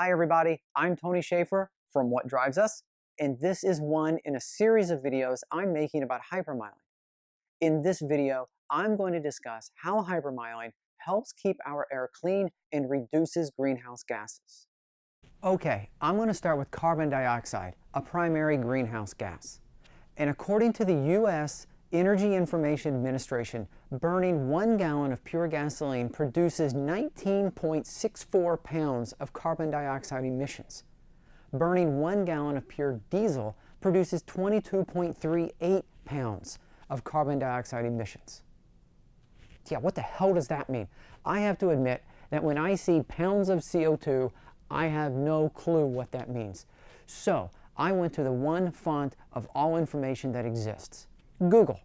Hi everybody, I'm Tony Schaefer from What Drives Us, and this is one in a series of videos I'm making about hypermiling. In this video, I'm going to discuss how hypermiling helps keep our air clean and reduces greenhouse gases. Okay, I'm going to start with carbon dioxide, a primary greenhouse gas. And according to the U.S. Energy Information Administration, burning 1 gallon of pure gasoline produces 19.64 pounds of carbon dioxide emissions. Burning 1 gallon of pure diesel produces 22.38 pounds of carbon dioxide emissions. Yeah, what the hell does that mean? I have to admit that when I see pounds of CO2, I have no clue what that means. So I went to the one font of all information that exists, Google.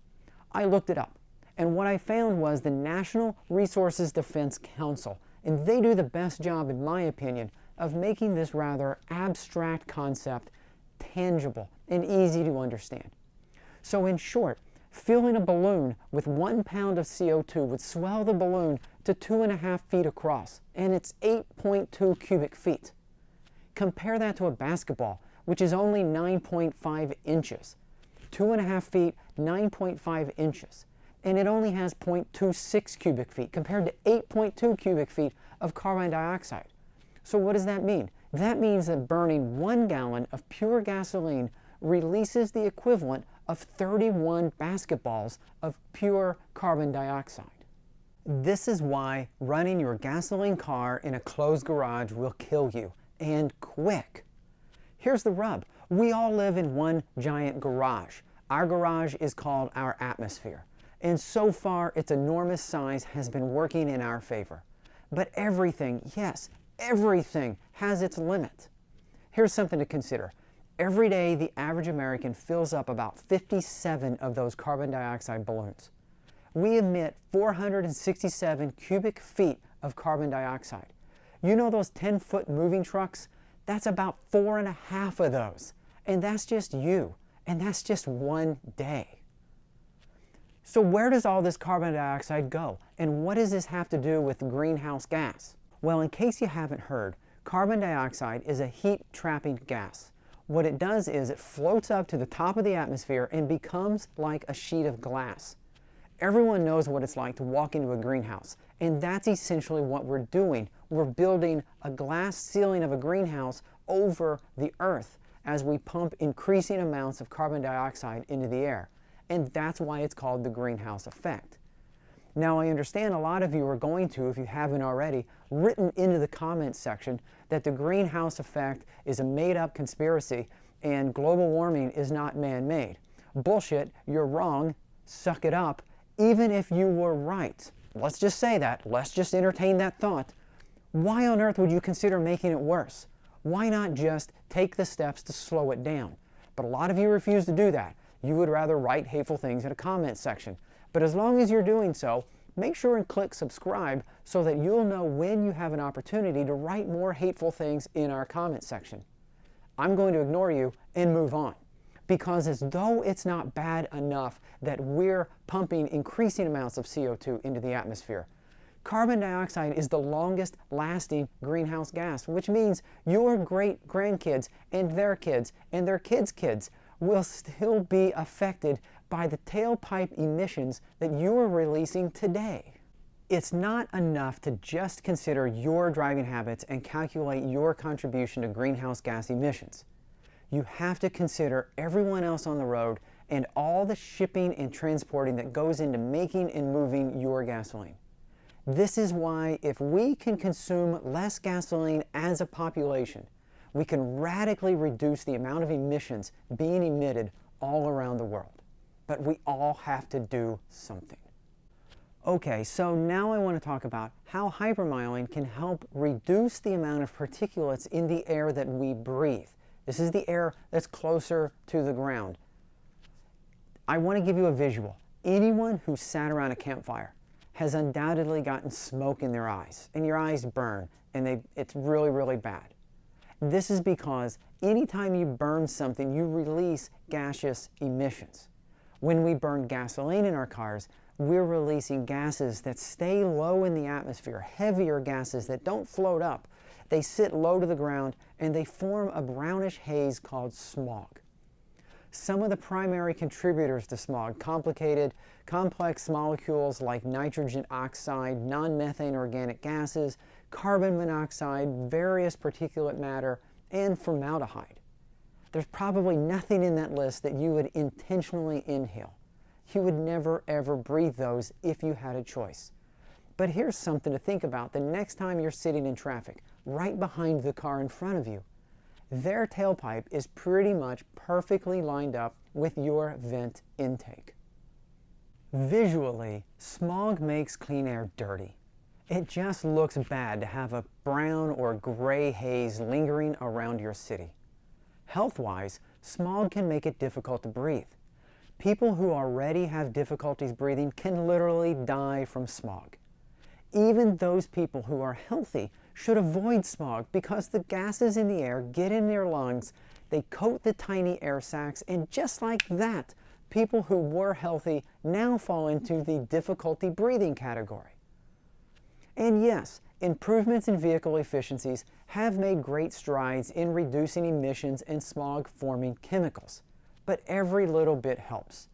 I looked it up, and what I found was the National Resources Defense Council, and they do the best job, in my opinion, of making this rather abstract concept tangible and easy to understand. So in short, filling a balloon with 1 pound of CO2 would swell the balloon to 2.5 feet across, and it's 8.2 cubic feet. Compare that to a basketball, which is only 9.5 inches. 2.5 feet, 9.5 inches. And it only has 0.26 cubic feet compared to 8.2 cubic feet of carbon dioxide. So what does that mean? That means that burning 1 gallon of pure gasoline releases the equivalent of 31 basketballs of pure carbon dioxide. This is why running your gasoline car in a closed garage will kill you, and quick. Here's the rub. We all live in one giant garage. Our garage is called our atmosphere. And so far, its enormous size has been working in our favor. But everything, yes, everything has its limit. Here's something to consider. Every day, the average American fills up about 57 of those carbon dioxide balloons. We emit 467 cubic feet of carbon dioxide. You know those 10-foot moving trucks? That's about 4.5 of those. And that's just you. And that's just one day. So where does all this carbon dioxide go? And what does this have to do with greenhouse gas? Well, in case you haven't heard, carbon dioxide is a heat-trapping gas. What it does is it floats up to the top of the atmosphere and becomes like a sheet of glass. Everyone knows what it's like to walk into a greenhouse, and that's essentially what we're doing. We're building a glass ceiling of a greenhouse over the earth as we pump increasing amounts of carbon dioxide into the air. And that's why it's called the greenhouse effect. Now, I understand a lot of you are going to, if you haven't already, written into the comments section that the greenhouse effect is a made-up conspiracy and global warming is not man-made. Bullshit, you're wrong, suck it up. Even if you were right, let's just say that, let's just entertain that thought, why on earth would you consider making it worse? Why not just take the steps to slow it down? But a lot of you refuse to do that. You would rather write hateful things in a comment section. But as long as you're doing so, make sure and click subscribe so that you'll know when you have an opportunity to write more hateful things in our comment section. I'm going to ignore you and move on. Because as though it's not bad enough that we're pumping increasing amounts of CO2 into the atmosphere, carbon dioxide is the longest lasting greenhouse gas, which means your great-grandkids and their kids will still be affected by the tailpipe emissions that you're releasing today. It's not enough to just consider your driving habits and calculate your contribution to greenhouse gas emissions. You have to consider everyone else on the road and all the shipping and transporting that goes into making and moving your gasoline. This is why if we can consume less gasoline as a population, we can radically reduce the amount of emissions being emitted all around the world. But we all have to do something. Okay, so now I want to talk about how hypermiling can help reduce the amount of particulates in the air that we breathe. This is the air that's closer to the ground. I want to give you a visual. Anyone who sat around a campfire has undoubtedly gotten smoke in their eyes, and your eyes burn, and it's really, really bad. This is because anytime you burn something, you release gaseous emissions. When we burn gasoline in our cars, we're releasing gases that stay low in the atmosphere, heavier gases that don't float up. They sit low to the ground and they form a brownish haze called smog. Some of the primary contributors to smog, complex molecules like nitrogen oxide, non-methane organic gases, carbon monoxide, various particulate matter, and formaldehyde. There's probably nothing in that list that you would intentionally inhale. You would never ever breathe those if you had a choice. But here's something to think about the next time you're sitting in traffic, right behind the car in front of you. Their tailpipe is pretty much perfectly lined up with your vent intake. Visually, smog makes clean air dirty. It just looks bad to have a brown or gray haze lingering around your city. Health-wise, smog can make it difficult to breathe. People who already have difficulties breathing can literally die from smog. Even those people who are healthy should avoid smog because the gases in the air get in their lungs, they coat the tiny air sacs, and just like that, people who were healthy now fall into the difficulty breathing category. And yes, improvements in vehicle efficiencies have made great strides in reducing emissions and smog-forming chemicals, but every little bit helps.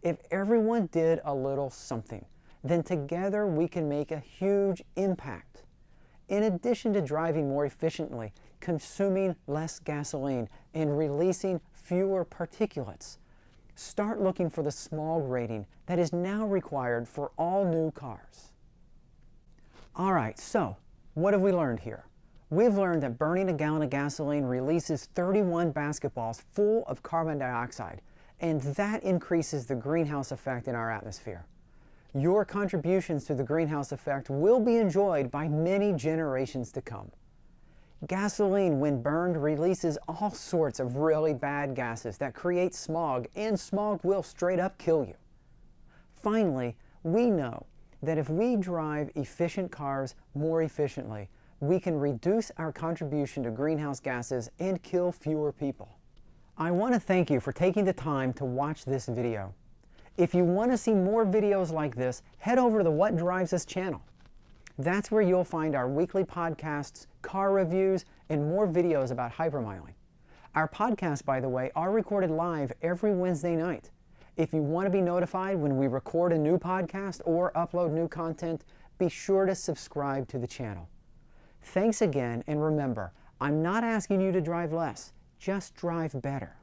If everyone did a little something, then together we can make a huge impact. In addition to driving more efficiently, consuming less gasoline, and releasing fewer particulates, start looking for the smog rating that is now required for all new cars. All right, so what have we learned here? We've learned that burning a gallon of gasoline releases 31 basketballs full of carbon dioxide, and that increases the greenhouse effect in our atmosphere. Your contributions to the greenhouse effect will be enjoyed by many generations to come. Gasoline, when burned, releases all sorts of really bad gases that create smog, and smog will straight up kill you. Finally, we know that if we drive efficient cars more efficiently, we can reduce our contribution to greenhouse gases and kill fewer people. I want to thank you for taking the time to watch this video. If you want to see more videos like this, head over to the What Drives Us channel. That's where you'll find our weekly podcasts, car reviews, and more videos about hypermiling. Our podcasts, by the way, are recorded live every Wednesday night. If you want to be notified when we record a new podcast or upload new content, be sure to subscribe to the channel. Thanks again, and remember, I'm not asking you to drive less, just drive better.